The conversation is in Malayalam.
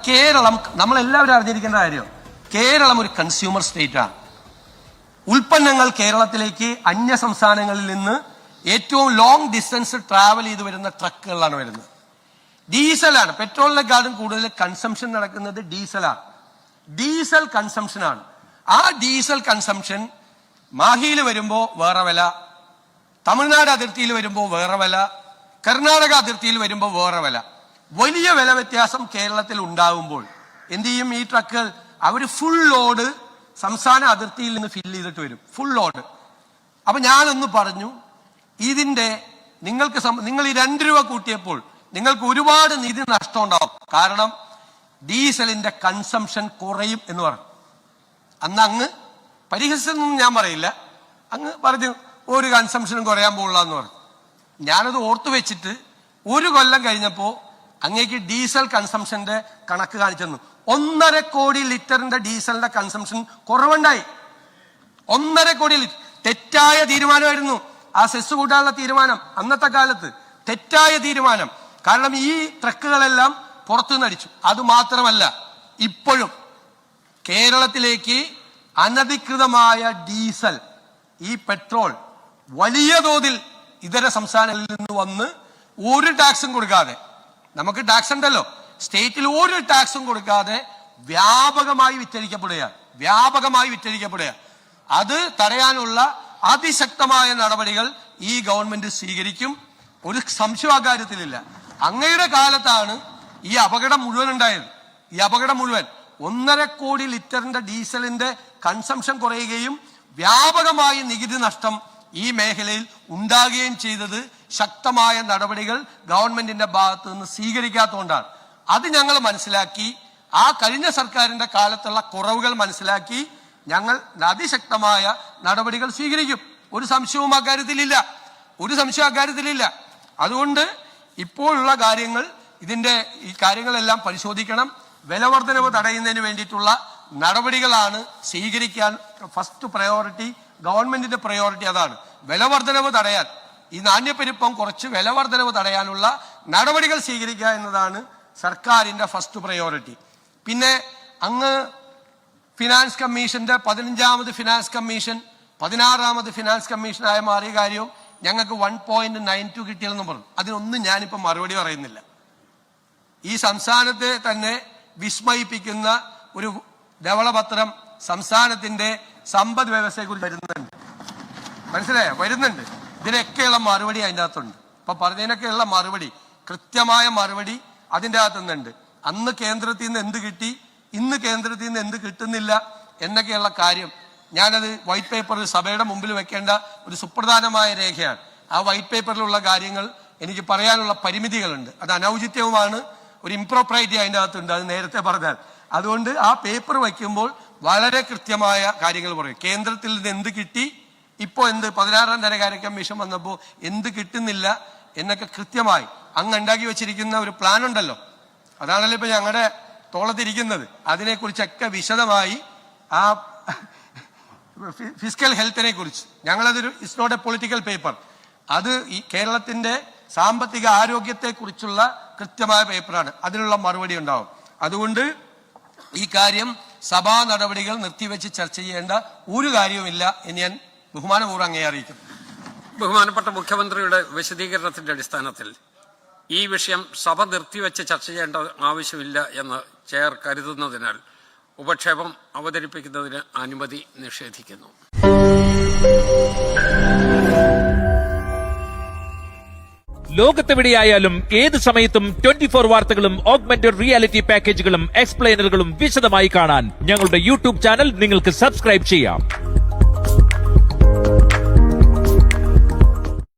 കേരളം നമ്മളെല്ലാവരും അറിഞ്ഞിരിക്കേണ്ട കാര്യം, കേരളം ഒരു കൺസ്യൂമർ സ്റ്റേറ്റാണ്. ഉൽപ്പന്നങ്ങൾ കേരളത്തിലേക്ക് അന്യ സംസ്ഥാനങ്ങളിൽ നിന്ന് ഏറ്റവും ലോങ് ഡിസ്റ്റൻസ് ട്രാവൽ ചെയ്ത് വരുന്ന ട്രക്കുകളിലാണ് വരുന്നത്. ഡീസലാണ്. പെട്രോളിനെക്കാളും കൂടുതൽ കൺസംഷൻ നടക്കുന്നത് ഡീസലാണ്. ഡീസൽ കൺസംഷനാണ്. ആ ഡീസൽ കൺസംഷൻ മാഹിയിൽ വരുമ്പോൾ വേറെ വില, തമിഴ്നാട് അതിർത്തിയിൽ വരുമ്പോൾ വേറെ വില, കർണാടക അതിർത്തിയിൽ വരുമ്പോൾ വേറെ വില. വലിയ വില വ്യത്യാസം കേരളത്തിൽ ഉണ്ടാകുമ്പോൾ എന്ത് ചെയ്യും? ഈ ട്രക്കുകൾ അവർ ഫുൾ ലോഡ് സംസ്ഥാന അതിർത്തിയിൽ നിന്ന് ഫില്ല് ചെയ്തിട്ട് വരും, ഫുൾ ലോഡ്. അപ്പൊ ഞാനൊന്ന് പറഞ്ഞു, ഇതിന്റെ നിങ്ങൾ ഈ 2 രൂപ കൂട്ടിയപ്പോൾ നിങ്ങൾക്ക് ഒരുപാട് നിധി നഷ്ടം ഉണ്ടാവും. കാരണം ഡീസലിന്റെ കൺസംഷൻ കുറയും എന്ന് പറഞ്ഞു. അന്ന് അങ്ങ് പരിഹസിച്ചൊന്നും ഞാൻ പറയില്ല, അങ്ങ് പറഞ്ഞു ഒരു കൺസംഷനും കുറയാൻ പോകില്ല എന്ന് പറഞ്ഞു. ഞാനത് ഓർത്തു വെച്ചിട്ട് 1 കൊല്ലം കഴിഞ്ഞപ്പോ അങ്ങേക്ക് ഡീസൽ കൺസംഷന്റെ കണക്ക് കാണിച്ചെന്നു. 1.5 കോടി ലിറ്ററിന്റെ ഡീസലിന്റെ കൺസംഷൻ കുറവുണ്ടായി. 1.5 കോടി ലിറ്റർ. തെറ്റായ തീരുമാനമായിരുന്നു ആ സെസ് കൂട്ടാനുള്ള തീരുമാനം. അന്നത്തെ കാലത്ത് തെറ്റായ തീരുമാനം. കാരണം ഈ ട്രക്കുകളെല്ലാം പുറത്തുനിന്ന് അടിച്ചു. അതുമാത്രമല്ല, ഇപ്പോഴും കേരളത്തിലേക്ക് അനധികൃതമായ ഡീസൽ, ഈ പെട്രോൾ വലിയ തോതിൽ ഇതര സംസ്ഥാനങ്ങളിൽ നിന്ന് വന്ന് ഒരു ടാക്സും കൊടുക്കാതെ, നമുക്ക് ടാക്സ് ഉണ്ടല്ലോ, സ്റ്റേറ്റിൽ ഒരു ടാക്സും കൊടുക്കാതെ വ്യാപകമായി വിറ്റഴിക്കപ്പെടുക. അത് തടയാനുള്ള അതിശക്തമായ നടപടികൾ ഈ ഗവൺമെന്റ് സ്വീകരിക്കും. ഒരു സംശയം അക്കാര്യത്തിലില്ല. അങ്ങയുടെ കാലത്താണ് ഈ അപകടം മുഴുവൻ ഉണ്ടായത്. ഈ അപകടം മുഴുവൻ 1.5 കോടി ലിറ്ററിന്റെ ഡീസലിന്റെ കൺസംഷൻ കുറയുകയും വ്യാപകമായി നികുതി നഷ്ടം ഈ മേഖലയിൽ ഉണ്ടാകുകയും ചെയ്തത് ശക്തമായ നടപടികൾ ഗവൺമെന്റിന്റെ ഭാഗത്ത് നിന്ന് സ്വീകരിക്കാത്തതുകൊണ്ടാണ്. അത് ഞങ്ങൾ മനസ്സിലാക്കി, ആ കഴിഞ്ഞ സർക്കാരിന്റെ കാലത്തുള്ള കുറവുകൾ മനസ്സിലാക്കി ഞങ്ങൾ അതിശക്തമായ നടപടികൾ സ്വീകരിക്കും. ഒരു സംശയവും അക്കാര്യത്തിലില്ല. അതുകൊണ്ട് ഇപ്പോഴുള്ള കാര്യങ്ങൾ, ഈ കാര്യങ്ങളെല്ലാം പരിശോധിക്കണം. വിലവർദ്ധനവ് തടയുന്നതിന് വേണ്ടിയിട്ടുള്ള നടപടികളാണ് സ്വീകരിക്കാൻ ഫസ്റ്റ് പ്രയോറിറ്റി. ഗവൺമെന്റിന്റെ പ്രയോറിറ്റി അതാണ്. വിലവർദ്ധനവ് തടയാൻ, ഈ നാണ്യപ്പെരുപ്പം കുറച്ച് വിലവർദ്ധനവ് തടയാനുള്ള നടപടികൾ സ്വീകരിക്കുക എന്നതാണ് സർക്കാരിന്റെ ഫസ്റ്റ് പ്രയോറിറ്റി. പിന്നെ അങ്ങ് ഫിനാൻസ് കമ്മീഷന്റെ 15ാമത് ഫിനാൻസ് കമ്മീഷൻ 16ാമത് ഫിനാൻസ് കമ്മീഷനായി മാറിയ കാര്യവും ഞങ്ങൾക്ക് 1.92 കിട്ടിയെന്ന് പറഞ്ഞു. അതിനൊന്നും ഞാനിപ്പോ മറുപടി പറയുന്നില്ല. ഈ സംസ്ഥാനത്തെ തന്നെ വിസ്മയിപ്പിക്കുന്ന ഒരു ധവളപത്രം സംസ്ഥാനത്തിന്റെ സമ്പദ് വ്യവസ്ഥയെ കുറിച്ച് വരുന്നുണ്ട്. ഇതിനൊക്കെയുള്ള മറുപടി അതിൻ്റെ അകത്തുണ്ട്. ഇപ്പൊ പറഞ്ഞതിനൊക്കെയുള്ള മറുപടി, കൃത്യമായ മറുപടി അതിൻ്റെ അകത്തുനിന്നുണ്ട്. അന്ന് കേന്ദ്രത്തിൽ നിന്ന് എന്ത് കിട്ടി, ഇന്ന് കേന്ദ്രത്തിൽ നിന്ന് എന്ത് കിട്ടുന്നില്ല എന്നൊക്കെയുള്ള കാര്യം ഞാനത് വൈറ്റ് പേപ്പറിൽ സഭയുടെ മുമ്പിൽ വെക്കേണ്ട ഒരു സുപ്രധാനമായ രേഖയാണ്. ആ വൈറ്റ് പേപ്പറിലുള്ള കാര്യങ്ങൾ എനിക്ക് പറയാനുള്ള പരിമിതികളുണ്ട്. അത് അനൗചിത്യവുമാണ്, ഒരു ഇംപ്രോപ്രൈറ്റി അതിൻ്റെ അകത്തുണ്ട്, അത് നേരത്തെ പറഞ്ഞാൽ. അതുകൊണ്ട് ആ പേപ്പർ വയ്ക്കുമ്പോൾ വളരെ കൃത്യമായ കാര്യങ്ങൾ പറയും. കേന്ദ്രത്തിൽ നിന്ന് എന്ത് കിട്ടി, ഇപ്പോൾ എന്ത് 16ാം ധനകാര്യ കമ്മീഷൻ വന്നപ്പോൾ എന്ത് കിട്ടുന്നില്ല എന്നൊക്കെ കൃത്യമായി അങ്ങ് ഉണ്ടാക്കി വെച്ചിരിക്കുന്ന ഒരു പ്ലാൻ ഉണ്ടല്ലോ, അതാണല്ലോ ഇപ്പൊ ഞങ്ങളുടെ തോളത്തിരിക്കുന്നത്. അതിനെക്കുറിച്ചൊക്കെ വിശദമായി ആ ഫിസ്ക്കൽ ഹെൽത്തിനെ കുറിച്ച് ഞങ്ങളതൊരു it's not a political paper, അത് ഈ കേരളത്തിന്റെ സാമ്പത്തിക ആരോഗ്യത്തെ കുറിച്ചുള്ള കൃത്യമായ പേപ്പറാണ്. അതിനുള്ള മറുപടി ഉണ്ടാവും. അതുകൊണ്ട് ഈ കാര്യം സഭാ നടപടികൾ നിർത്തിവെച്ച് ചർച്ച ചെയ്യേണ്ട ഒരു കാര്യവുമില്ല എന്ന് ഞാൻ ബഹുമാനപൂർവ്വം അങ്ങേ അറിയിക്കുന്നു. ബഹുമാനപ്പെട്ട മുഖ്യമന്ത്രിയുടെ വിശദീകരണത്തിന്റെ അടിസ്ഥാനത്തിൽ ഈ വിഷയം സഭ നിർത്തിവെച്ച് ചർച്ച ചെയ്യേണ്ട ആവശ്യമില്ല എന്ന് ചെയർ കരുതുന്നതിനാൽ ഉപക്ഷേപം അവതരിപ്പിക്കുന്നതിന് അനുമതി നിഷേധിക്കുന്നു. ലോകത്തെവിടെയായാലും ഏത് സമയത്തും 24 വാർത്തകളും ഓഗ്മെന്റഡ് റിയാലിറ്റി പാക്കേജുകളും എക്സ്പ്ലെയിനറുകളും വിശദമായി കാണാൻ ഞങ്ങളുടെ യൂട്യൂബ് ചാനൽ നിങ്ങൾക്ക് സബ്സ്ക്രൈബ് ചെയ്യാം.